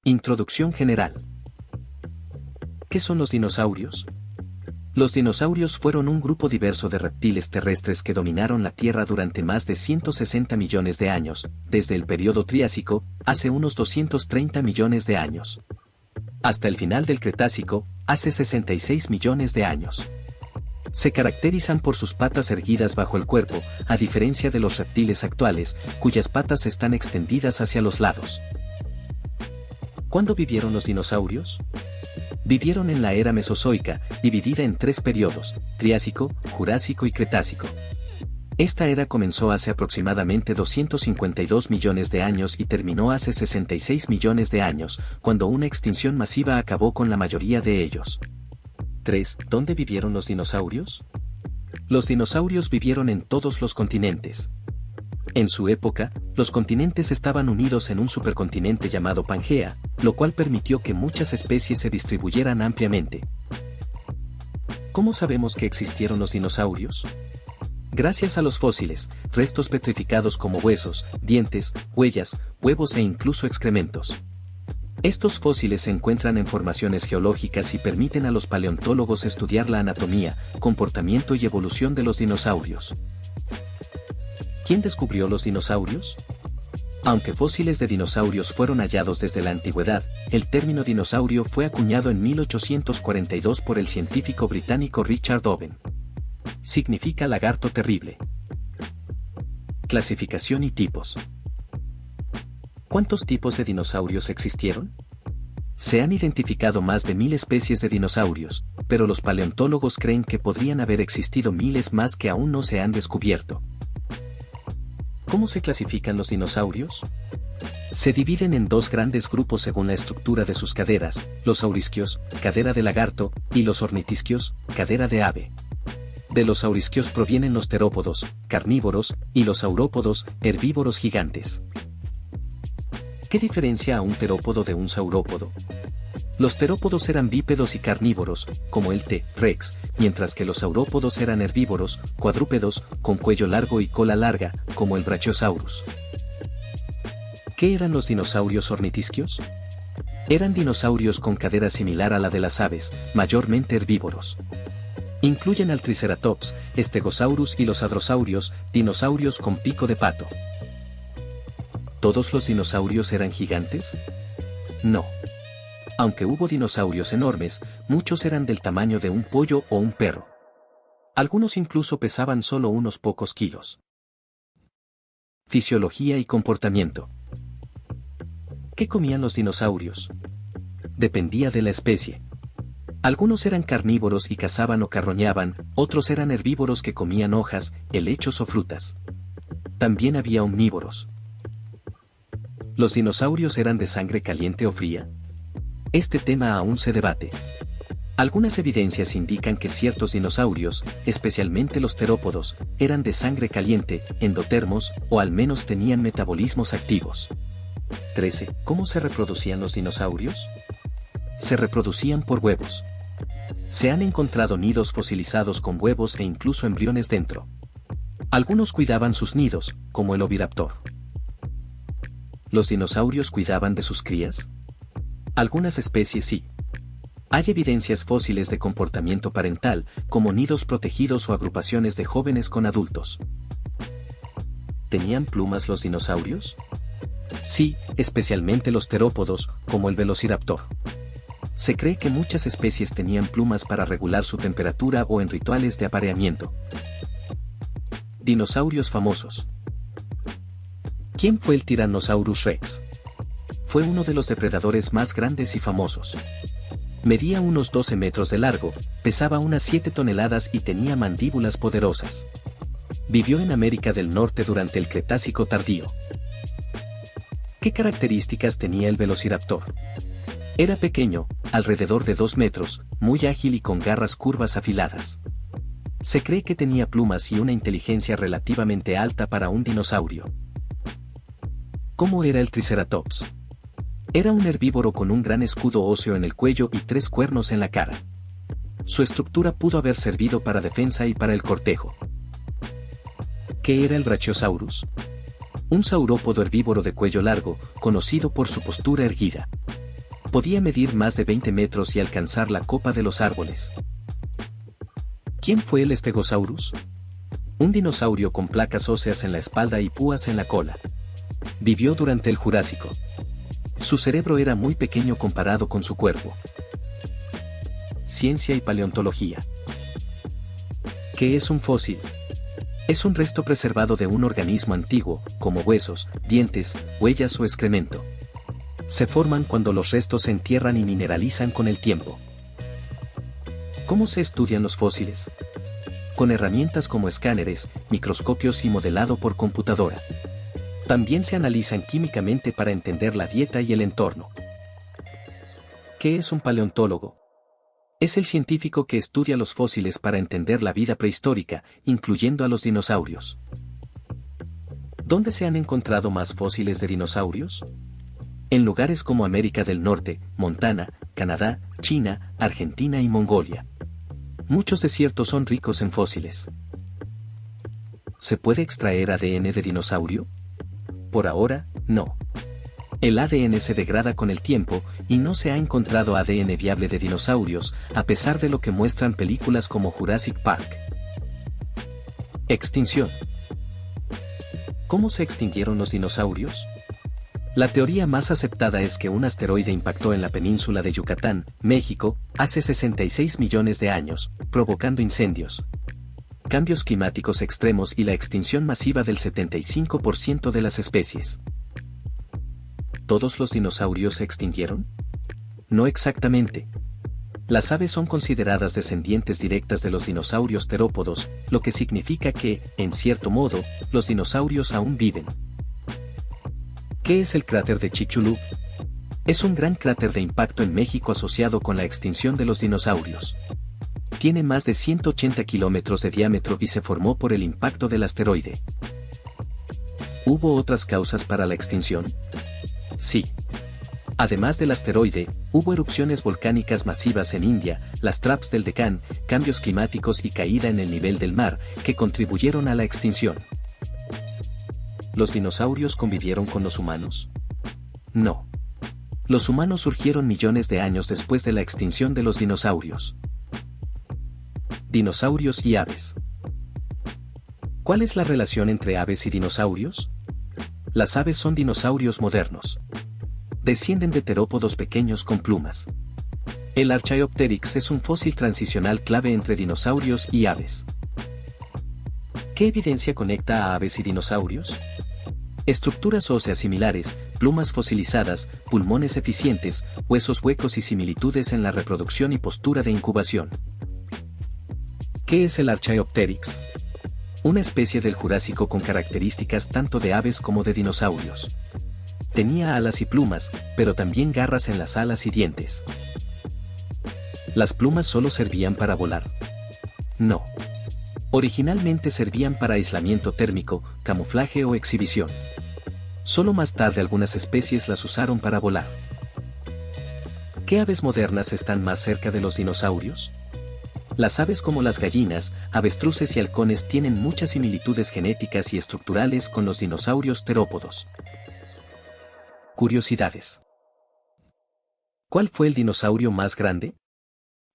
Introducción general. ¿Qué son los dinosaurios? Los dinosaurios fueron un grupo diverso de reptiles terrestres que dominaron la Tierra durante más de 160 millones de años, desde el período Triásico, hace unos 230 millones de años, hasta el final del Cretácico, hace 66 millones de años. Se caracterizan por sus patas erguidas bajo el cuerpo, a diferencia de los reptiles actuales, cuyas patas están extendidas hacia los lados. ¿Cuándo vivieron los dinosaurios? Vivieron en la era Mesozoica, dividida en tres periodos: Triásico, Jurásico y Cretácico. Esta era comenzó hace aproximadamente 252 millones de años y terminó hace 66 millones de años, cuando una extinción masiva acabó con la mayoría de ellos. 3. ¿Dónde vivieron los dinosaurios? Los dinosaurios vivieron en todos los continentes. En su época, los continentes estaban unidos en un supercontinente llamado Pangea, lo cual permitió que muchas especies se distribuyeran ampliamente. ¿Cómo sabemos que existieron los dinosaurios? Gracias a los fósiles, restos petrificados como huesos, dientes, huellas, huevos e incluso excrementos. Estos fósiles se encuentran en formaciones geológicas y permiten a los paleontólogos estudiar la anatomía, comportamiento y evolución de los dinosaurios. ¿Quién descubrió los dinosaurios? Aunque fósiles de dinosaurios fueron hallados desde la antigüedad, el término dinosaurio fue acuñado en 1842 por el científico británico Richard Owen. Significa lagarto terrible. Clasificación y tipos. ¿Cuántos tipos de dinosaurios existieron? Se han identificado más de 1000 especies de dinosaurios, pero los paleontólogos creen que podrían haber existido miles más que aún no se han descubierto. ¿Cómo se clasifican los dinosaurios? Se dividen en dos grandes grupos según la estructura de sus caderas: los saurisquios, cadera de lagarto, y los ornitisquios, cadera de ave. De los saurisquios provienen los terópodos, carnívoros, y los saurópodos, herbívoros gigantes. ¿Qué diferencia a un terópodo de un saurópodo? Los terópodos eran bípedos y carnívoros, como el T-Rex, mientras que los saurópodos eran herbívoros, cuadrúpedos, con cuello largo y cola larga, como el Brachiosaurus. ¿Qué eran los dinosaurios ornitisquios? Eran dinosaurios con cadera similar a la de las aves, mayormente herbívoros. Incluyen al Triceratops, Stegosaurus y los hadrosaurios, dinosaurios con pico de pato. ¿Todos los dinosaurios eran gigantes? No. Aunque hubo dinosaurios enormes, muchos eran del tamaño de un pollo o un perro. Algunos incluso pesaban solo unos pocos kilos. Fisiología y comportamiento. ¿Qué comían los dinosaurios? Dependía de la especie. Algunos eran carnívoros y cazaban o carroñaban, otros eran herbívoros que comían hojas, helechos o frutas. También había omnívoros. ¿Los dinosaurios eran de sangre caliente o fría? Este tema aún se debate. Algunas evidencias indican que ciertos dinosaurios, especialmente los terópodos, eran de sangre caliente, endotermos, o al menos tenían metabolismos activos. 13. ¿Cómo se reproducían los dinosaurios? Se reproducían por huevos. Se han encontrado nidos fosilizados con huevos e incluso embriones dentro. Algunos cuidaban sus nidos, como el oviraptor. ¿Los dinosaurios cuidaban de sus crías? Algunas especies sí. Hay evidencias fósiles de comportamiento parental, como nidos protegidos o agrupaciones de jóvenes con adultos. ¿Tenían plumas los dinosaurios? Sí, especialmente los terópodos, como el velociraptor. Se cree que muchas especies tenían plumas para regular su temperatura o en rituales de apareamiento. Dinosaurios famosos. ¿Quién fue el Tyrannosaurus Rex? Fue uno de los depredadores más grandes y famosos. Medía unos 12 metros de largo, pesaba unas 7 toneladas y tenía mandíbulas poderosas. Vivió en América del Norte durante el Cretácico tardío. ¿Qué características tenía el velociraptor? Era pequeño, alrededor de 2 metros, muy ágil y con garras curvas afiladas. Se cree que tenía plumas y una inteligencia relativamente alta para un dinosaurio. ¿Cómo era el Triceratops? Era un herbívoro con un gran escudo óseo en el cuello y 3 cuernos en la cara. Su estructura pudo haber servido para defensa y para el cortejo. ¿Qué era el Brachiosaurus? Un saurópodo herbívoro de cuello largo, conocido por su postura erguida. Podía medir más de 20 metros y alcanzar la copa de los árboles. ¿Quién fue el Stegosaurus? Un dinosaurio con placas óseas en la espalda y púas en la cola. Vivió durante el Jurásico. Su cerebro era muy pequeño comparado con su cuerpo. Ciencia y paleontología. ¿Qué es un fósil? Es un resto preservado de un organismo antiguo, como huesos, dientes, huellas o excremento. Se forman cuando los restos se entierran y mineralizan con el tiempo. ¿Cómo se estudian los fósiles? Con herramientas como escáneres, microscopios y modelado por computadora. También se analizan químicamente para entender la dieta y el entorno. ¿Qué es un paleontólogo? Es el científico que estudia los fósiles para entender la vida prehistórica, incluyendo a los dinosaurios. ¿Dónde se han encontrado más fósiles de dinosaurios? En lugares como América del Norte, Montana, Canadá, China, Argentina y Mongolia. Muchos desiertos son ricos en fósiles. ¿Se puede extraer ADN de dinosaurio? Por ahora, no. El ADN se degrada con el tiempo y no se ha encontrado ADN viable de dinosaurios, a pesar de lo que muestran películas como Jurassic Park. Extinción. ¿Cómo se extinguieron los dinosaurios? La teoría más aceptada es que un asteroide impactó en la península de Yucatán, México, hace 66 millones de años, provocando incendios, cambios climáticos extremos y la extinción masiva del 75% de las especies. ¿Todos los dinosaurios se extinguieron? No exactamente. Las aves son consideradas descendientes directas de los dinosaurios terópodos, lo que significa que, en cierto modo, los dinosaurios aún viven. ¿Qué es el cráter de Chicxulub? Es un gran cráter de impacto en México asociado con la extinción de los dinosaurios. Tiene más de 180 kilómetros de diámetro y se formó por el impacto del asteroide. ¿Hubo otras causas para la extinción? Sí. Además del asteroide, hubo erupciones volcánicas masivas en India, las traps del Deccan, cambios climáticos y caída en el nivel del mar, que contribuyeron a la extinción. ¿Los dinosaurios convivieron con los humanos? No. Los humanos surgieron millones de años después de la extinción de los dinosaurios. Dinosaurios y aves. ¿Cuál es la relación entre aves y dinosaurios? Las aves son dinosaurios modernos. Descienden de terópodos pequeños con plumas. El Archaeopteryx es un fósil transicional clave entre dinosaurios y aves. ¿Qué evidencia conecta a aves y dinosaurios? Estructuras óseas similares, plumas fosilizadas, pulmones eficientes, huesos huecos y similitudes en la reproducción y postura de incubación. ¿Qué es el Archaeopteryx? Una especie del Jurásico con características tanto de aves como de dinosaurios. Tenía alas y plumas, pero también garras en las alas y dientes. ¿Las plumas solo servían para volar? No. Originalmente servían para aislamiento térmico, camuflaje o exhibición. Solo más tarde algunas especies las usaron para volar. ¿Qué aves modernas están más cerca de los dinosaurios? Las aves como las gallinas, avestruces y halcones tienen muchas similitudes genéticas y estructurales con los dinosaurios terópodos. Curiosidades. ¿Cuál fue el dinosaurio más grande?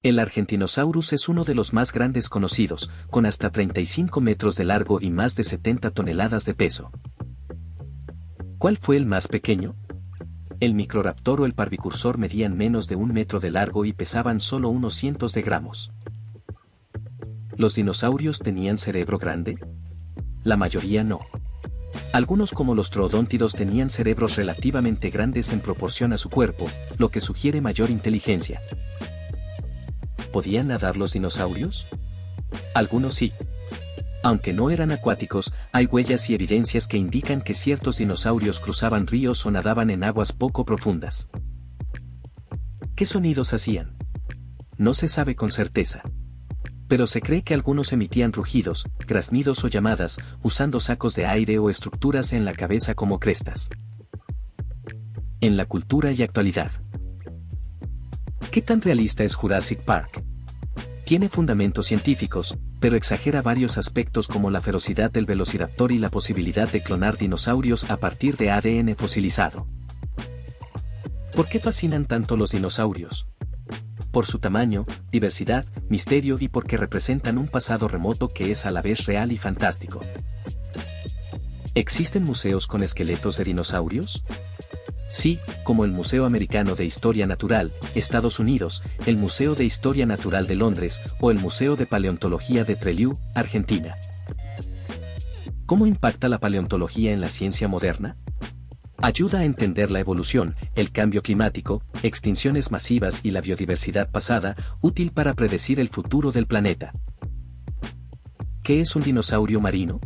El Argentinosaurus es uno de los más grandes conocidos, con hasta 35 metros de largo y más de 70 toneladas de peso. ¿Cuál fue el más pequeño? El Microraptor o el Parvicursor medían menos de 1 metro de largo y pesaban solo unos cientos de gramos. ¿Los dinosaurios tenían cerebro grande? La mayoría no. Algunos como los troodóntidos tenían cerebros relativamente grandes en proporción a su cuerpo, lo que sugiere mayor inteligencia. ¿Podían nadar los dinosaurios? Algunos sí. Aunque no eran acuáticos, hay huellas y evidencias que indican que ciertos dinosaurios cruzaban ríos o nadaban en aguas poco profundas. ¿Qué sonidos hacían? No se sabe con certeza. Pero se cree que algunos emitían rugidos, graznidos o llamadas, usando sacos de aire o estructuras en la cabeza como crestas. En la cultura y actualidad. ¿Qué tan realista es Jurassic Park? Tiene fundamentos científicos, pero exagera varios aspectos como la ferocidad del velociraptor y la posibilidad de clonar dinosaurios a partir de ADN fosilizado. ¿Por qué fascinan tanto los dinosaurios? Por su tamaño, diversidad, misterio y porque representan un pasado remoto que es a la vez real y fantástico. ¿Existen museos con esqueletos de dinosaurios? Sí, como el Museo Americano de Historia Natural, Estados Unidos, el Museo de Historia Natural de Londres o el Museo de Paleontología de Trelew, Argentina. ¿Cómo impacta la paleontología en la ciencia moderna? Ayuda a entender la evolución, el cambio climático, extinciones masivas y la biodiversidad pasada, útil para predecir el futuro del planeta. ¿Qué es un dinosaurio marino?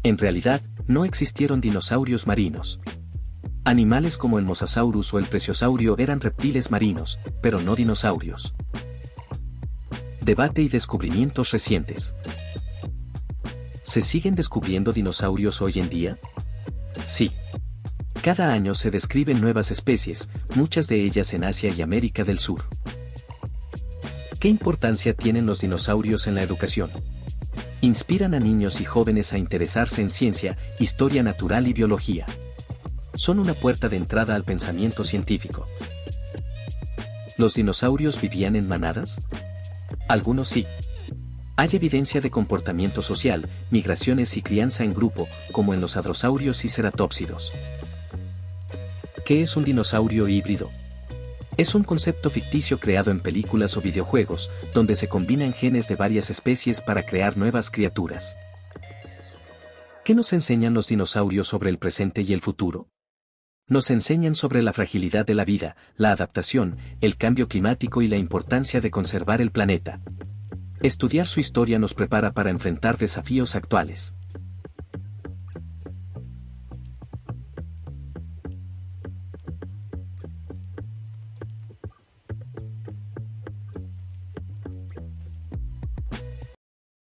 En realidad, no existieron dinosaurios marinos. Animales como el Mosasaurus o el Plesiosaurio eran reptiles marinos, pero no dinosaurios. Debate y descubrimientos recientes. ¿Se siguen descubriendo dinosaurios hoy en día? Sí. Cada año se describen nuevas especies, muchas de ellas en Asia y América del Sur. ¿Qué importancia tienen los dinosaurios en la educación? Inspiran a niños y jóvenes a interesarse en ciencia, historia natural y biología. Son una puerta de entrada al pensamiento científico. ¿Los dinosaurios vivían en manadas? Algunos sí. Hay evidencia de comportamiento social, migraciones y crianza en grupo, como en los hadrosaurios y ceratópsidos. ¿Qué es un dinosaurio híbrido? Es un concepto ficticio creado en películas o videojuegos, donde se combinan genes de varias especies para crear nuevas criaturas. ¿Qué nos enseñan los dinosaurios sobre el presente y el futuro? Nos enseñan sobre la fragilidad de la vida, la adaptación, el cambio climático y la importancia de conservar el planeta. Estudiar su historia nos prepara para enfrentar desafíos actuales.